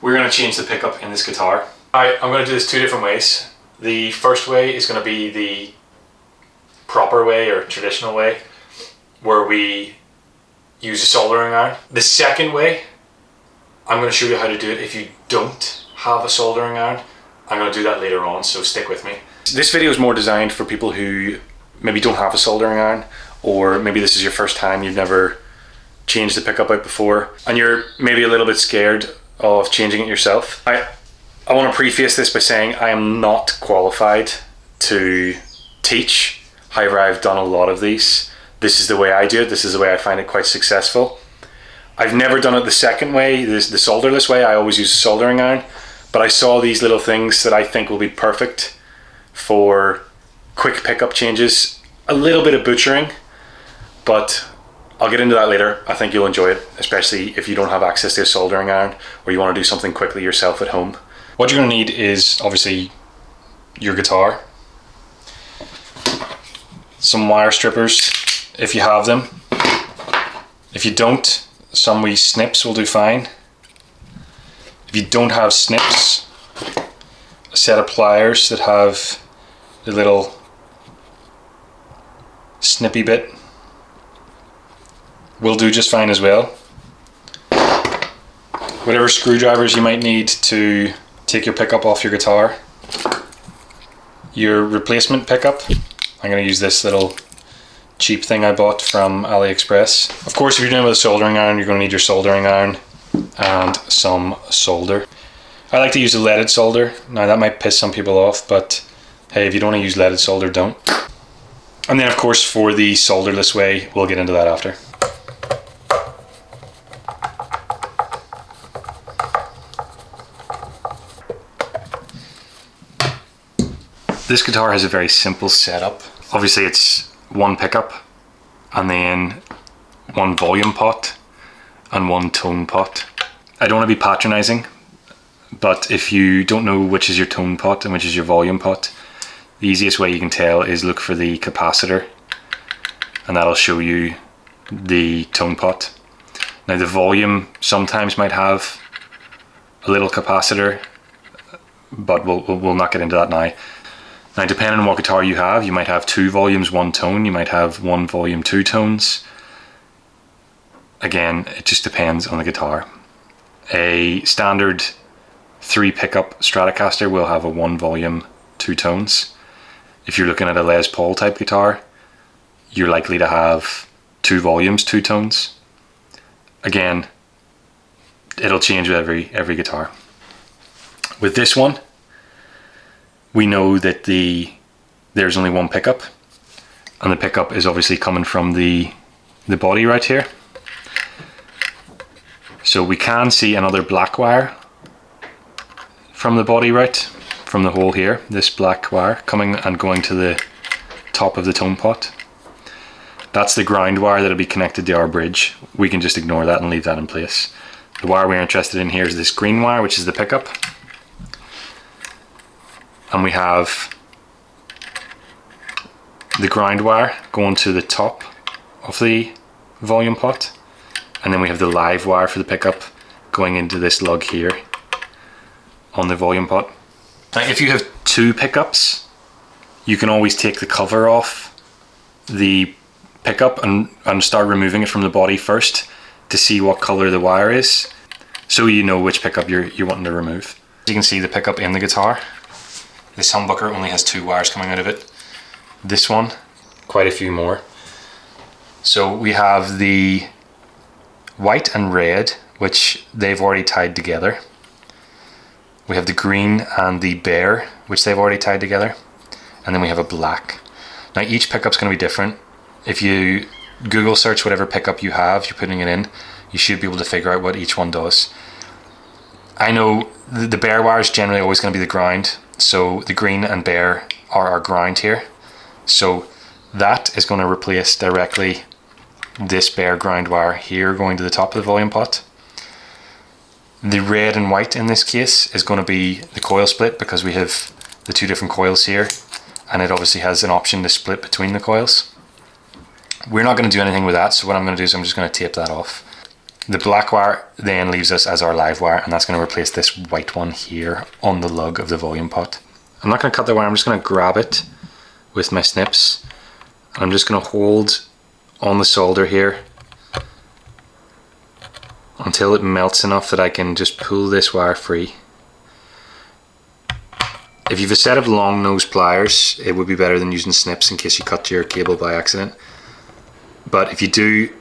We're going to change the pickup in this guitar. I'm going to do this two different ways. The first way is going to be the proper way or traditional way, where we use a soldering iron. The second way, I'm going to show you how to do it if you don't have a soldering iron. I'm going to do that later on, so stick with me. This video is more designed for people who maybe don't have a soldering iron, or maybe this is your first time, you've never changed the pickup out before, and you're maybe a little bit scared of changing it yourself. I want to preface this by saying I am not qualified to teach. However, I've done a lot of these. This is the way I do it. This is the way I find it quite successful. I've never done it the second way, the solderless way. I always use a soldering iron, but I saw these little things that I think will be perfect for quick pickup changes. A little bit of butchering, but I'll get into that later. I think you'll enjoy it, especially if you don't have access to a soldering iron or you want to do something quickly yourself at home. What you're going to need is obviously your guitar, some wire strippers if you have them. If you don't, some wee snips will do fine. If you don't have snips, a set of pliers that have the little snippy bit will do just fine as well. Whatever screwdrivers you might need to take your pickup off your guitar. Your replacement pickup, I'm going to use this little cheap thing I bought from AliExpress. Of course, if you're doing it with a soldering iron, you're going to need your soldering iron and some solder. I like to use a leaded solder. Now that might piss some people off, but hey, if you don't want to use leaded solder, don't. And then of course for the solderless way, we'll get into that after. This guitar has a very simple setup. Obviously it's one pickup and then one volume pot and one tone pot. I don't want to be patronizing, but if you don't know which is your tone pot and which is your volume pot, the easiest way you can tell is look for the capacitor, and that'll show you the tone pot. Now the volume sometimes might have a little capacitor, but we'll not get into that now. Now depending on what guitar you have, you might have 2 volumes, 1 tone, you might have 1 volume, 2 tones. Again, it just depends on the guitar. A standard 3 pickup Stratocaster will have a 1 volume, 2 tones. If you're looking at a Les Paul type guitar, you're likely to have 2 volumes, 2 tones. Again, it'll change with every guitar. With this one, we know that there's only 1 pickup, and the pickup is obviously coming from the body right here. So we can see another black wire from the body right, from the hole here, this black wire coming and going to the top of the tone pot. That's the ground wire that'll be connected to our bridge. We can just ignore that and leave that in place. The wire we're interested in here is this green wire, which is the pickup. And we have the ground wire going to the top of the volume pot, and then we have the live wire for the pickup going into this lug here on the volume pot. Now if you have 2 pickups, you can always take the cover off the pickup and start removing it from the body first to see what color the wire is, so you know which pickup you're wanting to remove. You can see the pickup in the guitar. This humbucker only has 2 wires coming out of it. This one, quite a few more. So we have the white and red, which they've already tied together. We have the green and the bare, which they've already tied together. And then we have a black. Now each pickup's going to be different. If you Google search whatever pickup you have, you're putting it in, you should be able to figure out what each one does. I know the bare wire is generally always going to be the ground. So the green and bare are our ground here. So that is going to replace directly this bare ground wire here going to the top of the volume pot. The red and white in this case is going to be the coil split, because we have the 2 different coils here, and it obviously has an option to split between the coils. We're not going to do anything with that, so what I'm going to do is I'm just going to tape that off. The black wire then leaves us as our live wire, and that's going to replace this white one here on the lug of the volume pot. I'm not going to cut the wire, I'm just going to grab it with my snips. And I'm just going to hold on the solder here until it melts enough that I can just pull this wire free. If you have a set of long nose pliers, it would be better than using snips in case you cut your cable by accident. But if you do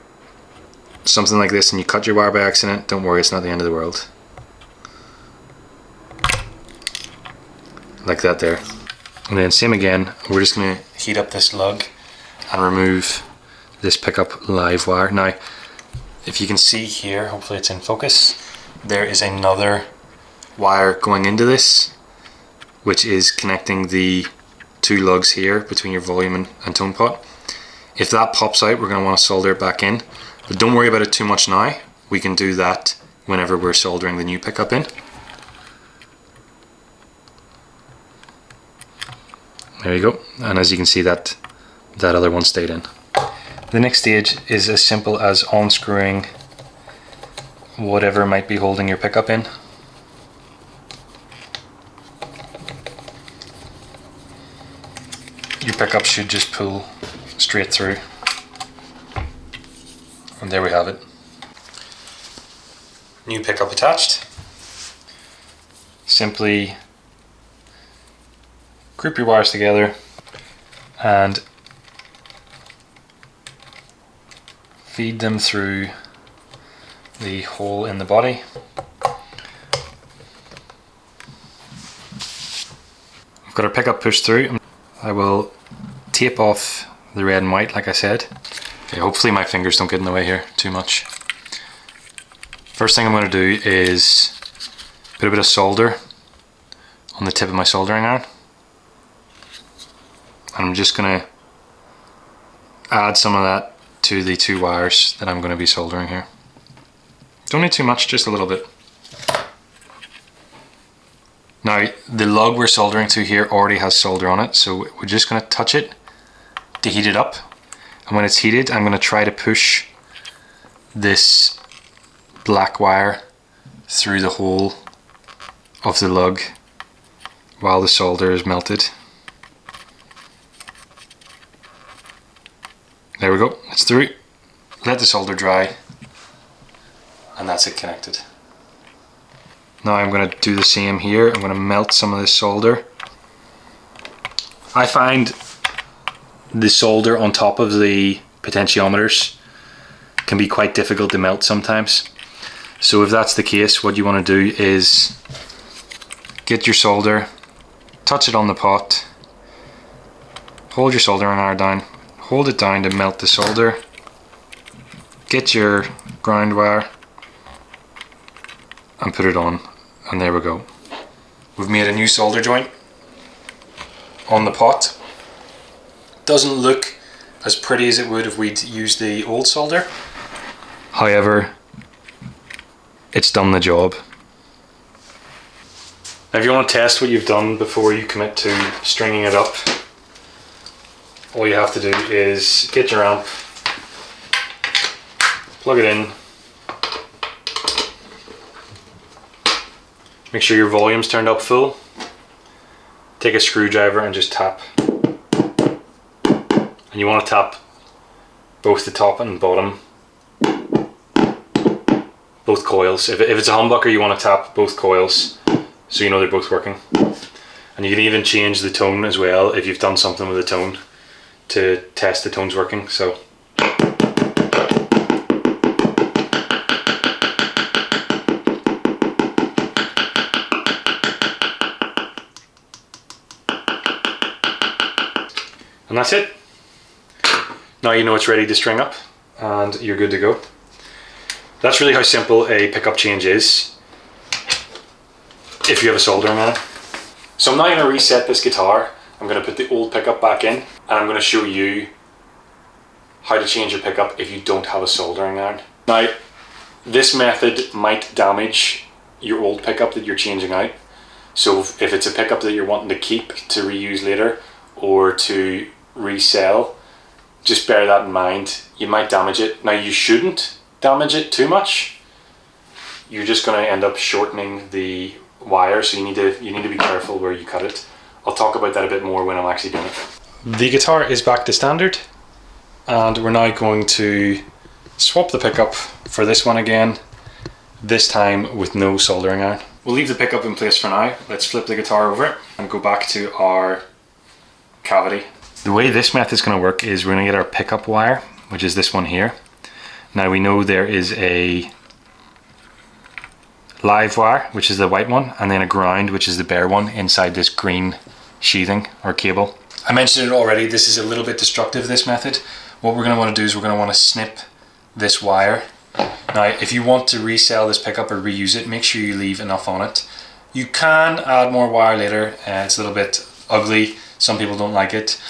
something like this and you cut your wire by accident, don't worry, it's not the end of the world. Like that there. And then same again, we're just going to heat up this lug and remove this pickup live wire. Now, if you can see here, hopefully it's in focus, there is another wire going into this, which is connecting the two lugs here between your volume and tone pot. If that pops out, we're going to want to solder it back in, but don't worry about it too much now. We can do that whenever we're soldering the new pickup in. There you go, and as you can see, that other one stayed in. The next stage is as simple as unscrewing whatever might be holding your pickup in. Your pickup should just pull straight through. And there we have it. New pickup attached. Simply group your wires together and feed them through the hole in the body. We've got our pickup pushed through. I will tape off the red and white like I said. Okay, hopefully my fingers don't get in the way here too much. First thing I'm going to do is put a bit of solder on the tip of my soldering iron. And I'm just going to add some of that to the two wires that I'm going to be soldering here. Don't need too much, just a little bit. Now, the lug we're soldering to here already has solder on it, so we're just going to touch it to heat it up. And when it's heated, I'm going to try to push this black wire through the hole of the lug while the solder is melted. There we go, it's through. Let the solder dry, and that's it connected. Now I'm going to do the same here. I'm going to melt some of this solder. I find the solder on top of the potentiometers can be quite difficult to melt sometimes. So if that's the case, what you want to do is get your solder, touch it on the pot, hold your soldering iron down, hold it down to melt the solder, get your ground wire and put it on, and there we go. We've made a new solder joint on the pot. Doesn't look as pretty as it would if we'd used the old solder. However, it's done the job. Now if you want to test what you've done before you commit to stringing it up, all you have to do is get your amp, plug it in, make sure your volume's turned up full, take a screwdriver and just tap. And you want to tap both the top and bottom, both coils. If it's a humbucker, you want to tap both coils so you know they're both working. And you can even change the tone as well if you've done something with the tone to test the tones working. So and that's it. Now you know it's ready to string up and you're good to go. That's really how simple a pickup change is if you have a soldering iron. So I'm now going to reset this guitar. I'm going to put the old pickup back in, and I'm going to show you how to change your pickup if you don't have a soldering iron. Now, this method might damage your old pickup that you're changing out. So if it's a pickup that you're wanting to keep to reuse later or to resell, just bear that in mind. You might damage it. Now, you shouldn't damage it too much, you're just going to end up shortening the wire, so you need to be careful where you cut it. I'll talk about that a bit more when I'm actually doing it. The guitar is back to standard, and we're now going to swap the pickup for this one again, this time with no soldering iron. We'll leave the pickup in place for now. Let's flip the guitar over and go back to our cavity. The way this method is going to work is we're going to get our pickup wire, which is this one here. Now we know there is a live wire, which is the white one, and then a ground, which is the bare one, inside this green sheathing or cable. I mentioned it already, this is a little bit destructive, this method. What we're going to want to do is we're going to want to snip this wire. Now if you want to resell this pickup or reuse it, make sure you leave enough on it. You can add more wire later, it's a little bit ugly, some people don't like it,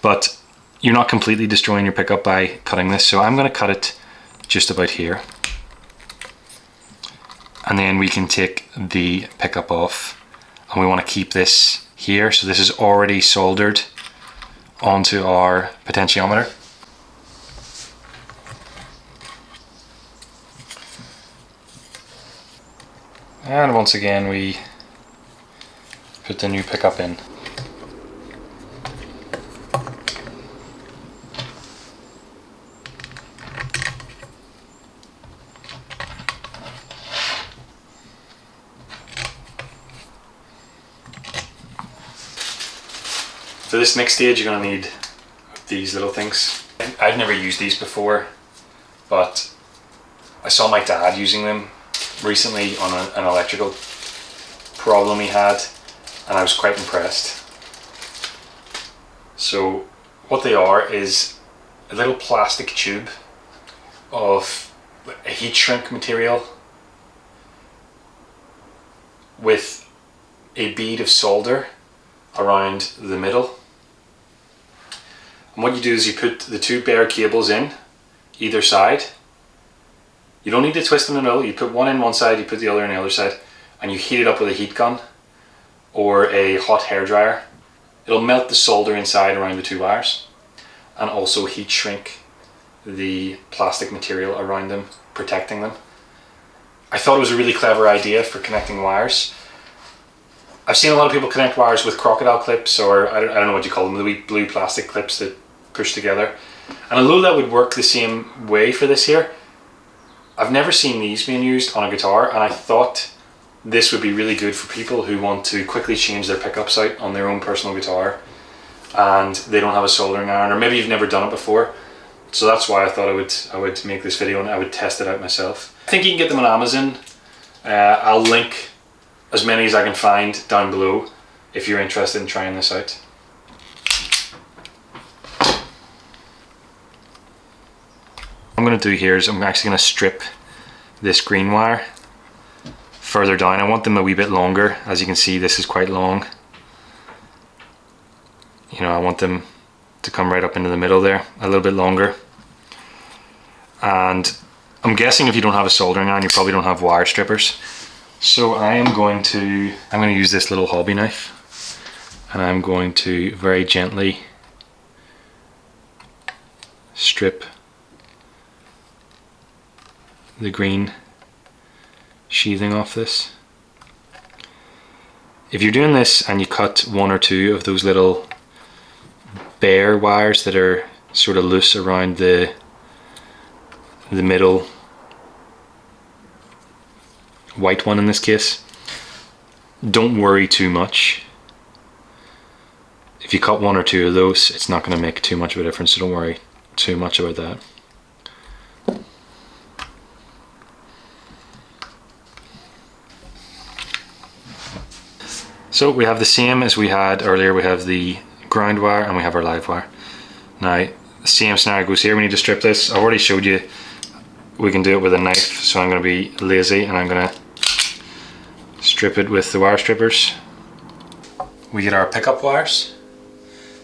but you're not completely destroying your pickup by cutting this, so I'm going to cut it just about here. And then we can take the pickup off, and we want to keep this here. So this is already soldered onto our potentiometer. And once again we put the new pickup in. For this next stage you're going to need these little things. I've never used these before, but I saw my dad using them recently on an electrical problem he had, and I was quite impressed. So what they are is a little plastic tube of a heat shrink material with a bead of solder around the middle. And what you do is you put the two bare cables in either side. You don't need to twist them in the middle. You put one in one side, you put the other in the other side, and you heat it up with a heat gun or a hot hairdryer. It'll melt the solder inside around the two wires and also heat shrink the plastic material around them, protecting them. I thought it was a really clever idea for connecting wires. I've seen a lot of people connect wires with crocodile clips, or I don't know what you call them, the wee blue plastic clips that push together. And although that would work the same way for this here, I've never seen these being used on a guitar, and I thought this would be really good for people who want to quickly change their pickups out on their own personal guitar and they don't have a soldering iron, or maybe you've never done it before. So that's why I thought I would make this video and I would test it out myself. I think you can get them on Amazon. I'll link as many as I can find down below if you're interested in trying this out. What I'm going to do here is I'm actually going to strip this green wire further down. I want them a wee bit longer. As you can see, this is quite long. You know, I want them to come right up into the middle there, a little bit longer. And I'm guessing if you don't have a soldering iron, you probably don't have wire strippers. So I'm going to use this little hobby knife, and I'm going to very gently strip the green sheathing off this. If you're doing this and you cut one or two of those little bare wires that are sort of loose around the middle white one in this case, don't worry too much. If you cut one or two of those, it's not going to make too much of a difference, so don't worry too much about that. So we have the same as we had earlier. We have the ground wire and we have our live wire. Now the same scenario goes here. We need to strip this. I already showed you we can do it with a knife, so I'm going to be lazy and I'm going to strip it with the wire strippers. We get our pickup wires.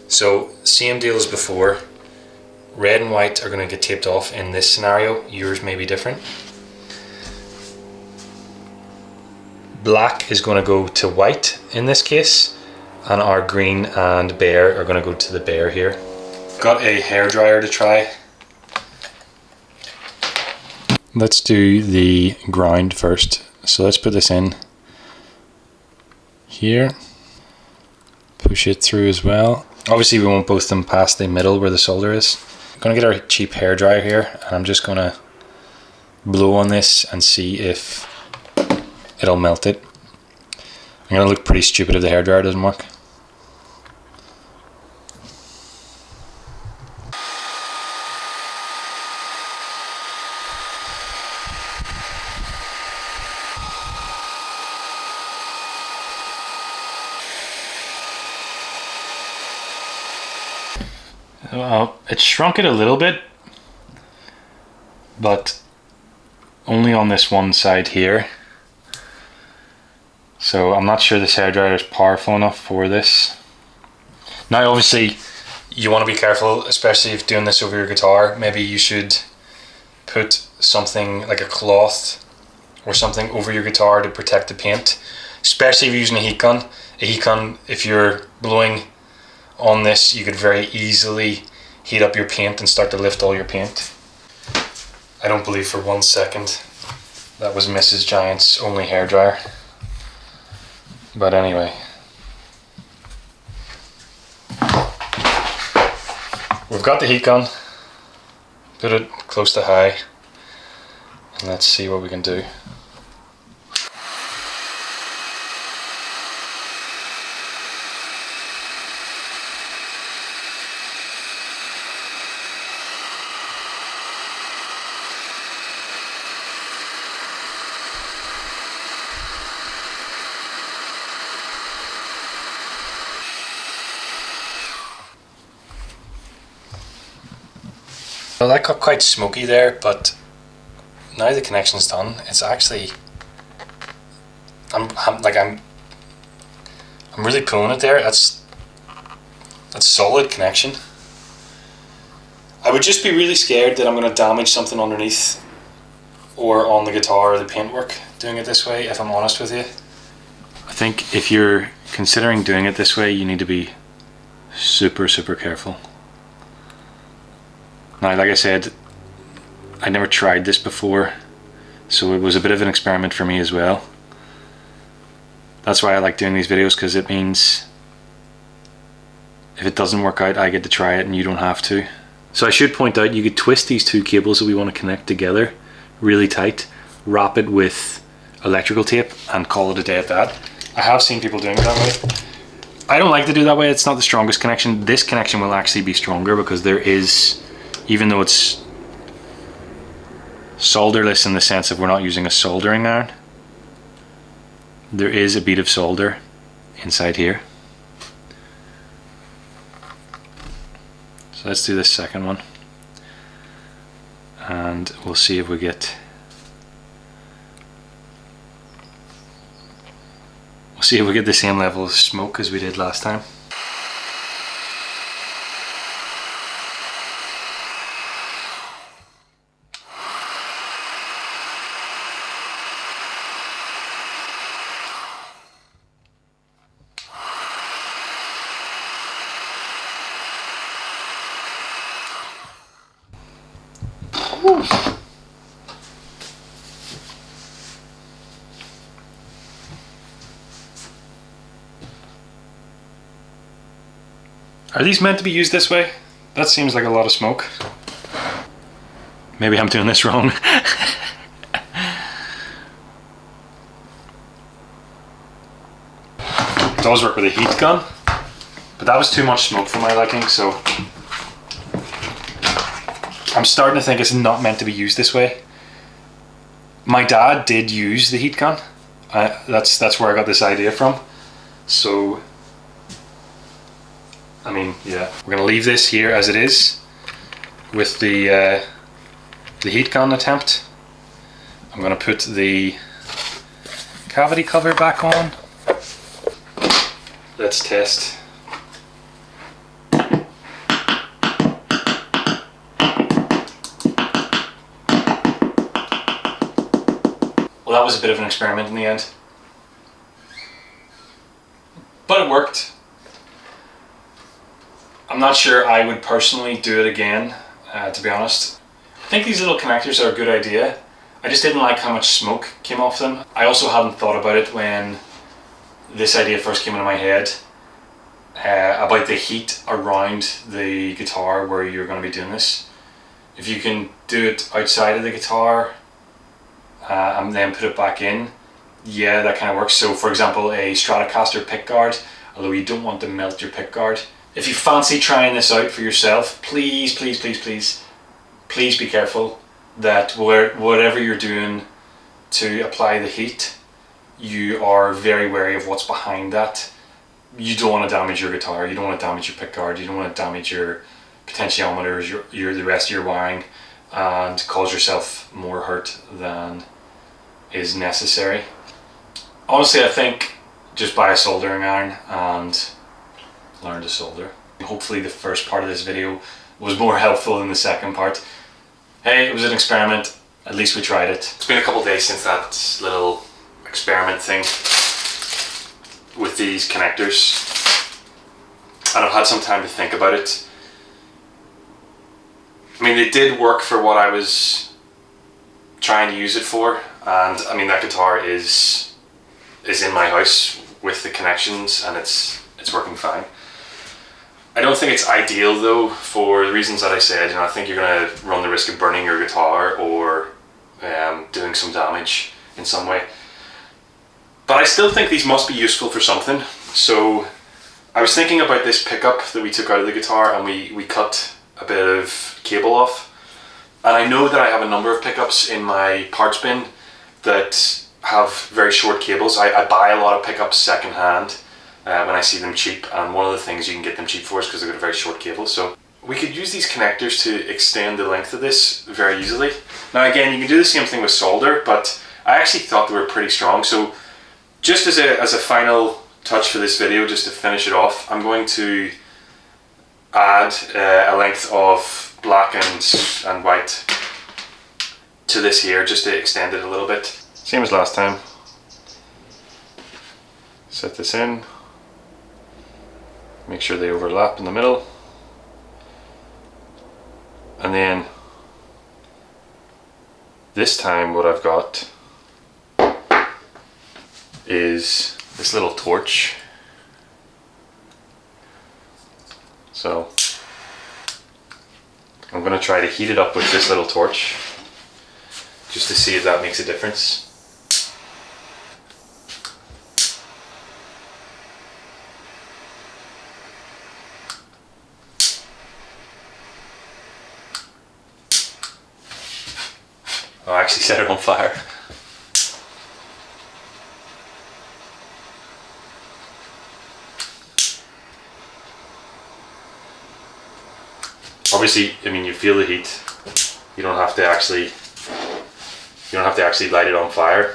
So same deal as before. Red and white are going to get taped off in this scenario. Yours may be different. Black is going to go to white in this case, and our green and bare are going to go to the bare here. Got a hairdryer to try. let's do the ground first. So let's put this in here, push it through as well. Obviously we won't both them past the middle where the solder is. I'm gonna get our cheap hairdryer here, and I'm just gonna blow on this and see if it'll melt it. I'm gonna look pretty stupid if the hairdryer doesn't work. Well, it shrunk it a little bit, but only on this one side here. So I'm not sure this hairdryer is powerful enough for this. Now obviously you want to be careful, especially if doing this over your guitar. Maybe you should put something like a cloth or something over your guitar to protect the paint, especially if you're using a heat gun. A heat gun, if you're blowing on this, you could very easily heat up your paint and start to lift all your paint. I don't believe for 1 second that was Mrs. Giant's only hairdryer. But anyway. We've got the heat gun. Put it close to high. And let's see what we can do. Well, that got quite smoky there, but now the connection's done, it's actually, I'm really pulling it there. That's solid connection. I would just be really scared that I'm going to damage something underneath or on the guitar or the paintwork doing it this way, if I'm honest with you. I think if you're considering doing it this way, you need to be super careful. Now, like I said, I never tried this before, so it was a bit of an experiment for me as well. That's why I like doing these videos, because it means if it doesn't work out, I get to try it and you don't have to. So I should point out, you could twist these two cables that we want to connect together really tight, wrap it with electrical tape and call it a day at that. I have seen people doing it that way. I don't like to do that way. It's not the strongest connection. This connection will actually be stronger because there is, even though it's solderless in the sense of we're not using a soldering iron, there is a bead of solder inside here. So let's do this second one and we'll see if we get the same level of smoke as we did last time. Are these meant to be used this way? That seems like a lot of smoke. Maybe I'm doing this wrong. It does work with a heat gun, but that was too much smoke for my liking, so I'm starting to think it's not meant to be used this way. My dad did use the heat gun. That's where I got this idea from. So I mean, yeah, we're gonna leave this here as it is with the heat gun attempt. I'm gonna put the cavity cover back on. Let's test. Well, that was a bit of an experiment in the end, but it worked. I'm not sure I would personally do it again, to be honest. I think these little connectors are a good idea. I just didn't like how much smoke came off them. I also hadn't thought about it when this idea first came into my head, about the heat around the guitar where you're going to be doing this. If you can do it outside of the guitar and then put it back in, yeah, that kind of works. So for example, a Stratocaster pickguard, although you don't want to melt your pickguard. If you fancy trying this out for yourself, please be careful that whatever you're doing to apply the heat, you are very wary of what's behind that. You don't want to damage your guitar, you don't want to damage your pickguard, you don't want to damage your potentiometers, the rest of your wiring, and cause yourself more hurt than is necessary. Honestly, I think just buy a soldering iron and learn to solder. Hopefully the first part of this video was more helpful than the second part. Hey, it was an experiment, at least we tried it. It's been a couple of days since that little experiment thing with these connectors, and I've had some time to think about it. I mean, they did work for what I was trying to use it for, and I mean that guitar is in my house with the connections, and it's working fine. I don't think it's ideal though, for the reasons that I said. You know, I think you're going to run the risk of burning your guitar or doing some damage in some way. But I still think these must be useful for something. So I was thinking about this pickup that we took out of the guitar, and we cut a bit of cable off. And I know that I have a number of pickups in my parts bin that have very short cables. I buy a lot of pickups secondhand when I see them cheap, and one of the things you can get them cheap for is because they've got a very short cable. So we could use these connectors to extend the length of this very easily. Now again, you can do the same thing with solder, but I actually thought they were pretty strong. So just as a final touch for this video, just to finish it off, I'm going to add a length of black and white to this here, just to extend it a little bit. Same as last time. Set this in. Make sure they overlap in the middle. And then this time what I've got is this little torch. So I'm going to try to heat it up with this little torch just to see if that makes a difference. Oh, I actually set it on fire. Obviously, I mean, you feel the heat. You don't have to actually light it on fire.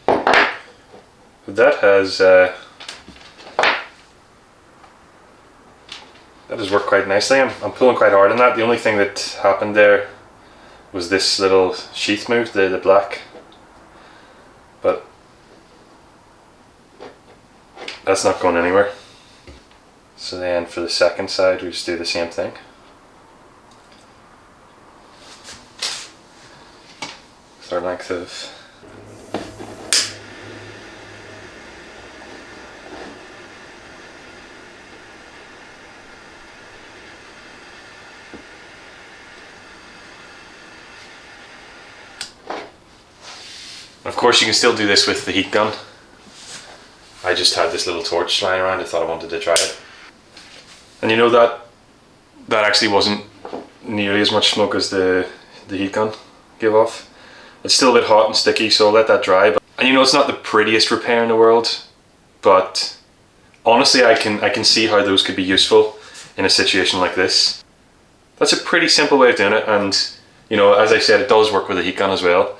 But that has worked quite nicely. I'm pulling quite hard on that. The only thing that happened there was this little sheath moved, the black. But that's not going anywhere. So then for the second side we just do the same thing. With our length of Of course you can still do this with the heat gun. I just had this little torch lying around, I thought I wanted to try it. And you know that actually wasn't nearly as much smoke as the heat gun gave off. It's still a bit hot and sticky, so I'll let that dry. And you know, it's not the prettiest repair in the world, but honestly I can see how those could be useful in a situation like this. That's a pretty simple way of doing it, and you know, as I said, it does work with a heat gun as well.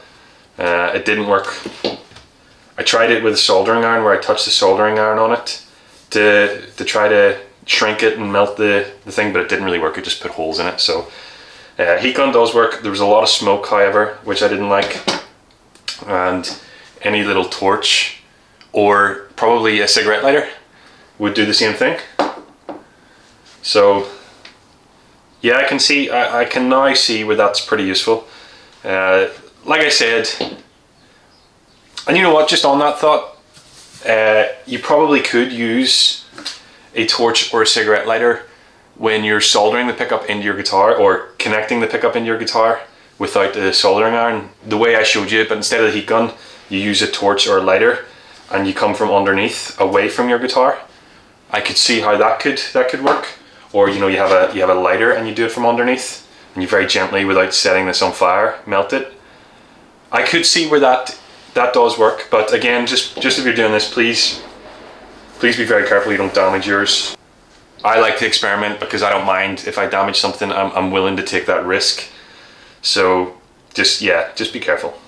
It didn't work. I tried it with a soldering iron where I touched the soldering iron on it to try to shrink it and melt the thing, but it didn't really work. It just put holes in it. So heat gun does work. There was a lot of smoke, however, which I didn't like, and any little torch or probably a cigarette lighter would do the same thing. So Yeah, I can see. I can now see where that's pretty useful. Like I said, and you know what? Just on that thought, you probably could use a torch or a cigarette lighter when you're soldering the pickup into your guitar or connecting the pickup into your guitar without the soldering iron. The way I showed you, but instead of the heat gun, you use a torch or a lighter, and you come from underneath, away from your guitar. I could see how that could work. Or you know, you have a lighter and you do it from underneath, and you very gently, without setting this on fire, melt it. I could see where that does work, but again, just if you're doing this, please be very careful you don't damage yours. I like to experiment because I don't mind if I damage something. I'm willing to take that risk. So just be careful.